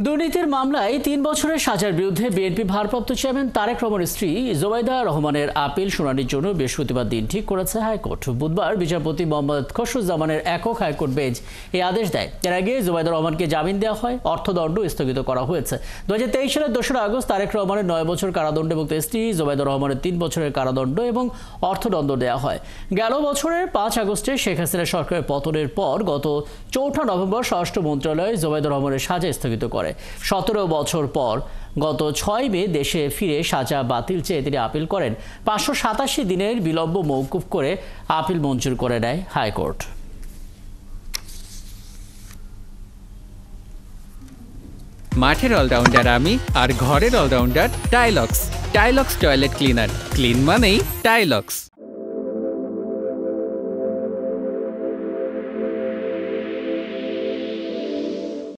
দুর্নীতির মামলায় ৩ বছরের সাজার বিরুদ্ধে বিএনপি ভারপ্রাপ্ত চেয়ারম্যান তারেক রহমানের স্ত্রী জোবাইদা রহমানের আপিল শুনানির জন্য বৃহস্পতিবার দিন ঠিক করেছে হাইকোর্ট। বুধবার বিচারপতি মোহাম্মদ খসরুজ্জামানের একক হাইকোর্ট বেঞ্চ এই আদেশ দেয়। এর আগে জোবাইদা রহমানকে জামিন দেওয়া হয়, অর্থদণ্ড স্থগিত করা হয়েছে। 2023 সালের 2 আগস্ট তারেক রহমানের 9 বছর কারাদণ্ড এবং স্ত্রী জোবাইদা রহমানের 3 বছরের কারাদণ্ড এবং অর্থদণ্ড দেওয়া হয়। গেল বছরের 5 আগস্টে শেখ হাসিনা সরকারের পতনের পর গত 4 নভেম্বর স্বরাষ্ট্র মন্ত্রণালয় জোবাইদা রহমানের সাজা স্থগিত করে। 17 বছর পর গত 6 মে দেশে ফিরে সাজা বাতিল চেয়ে তিনি আপিল করেন। 587 দিনের বিলম্ব মওকুফ করে আপিল মঞ্জুর করে নেয় হাইকোর্ট। মাঠের অলরাউন্ডার আমি, আর ঘরের all rounder Tylox. Tylox toilet cleaner, clean মানেই টাইলক্স।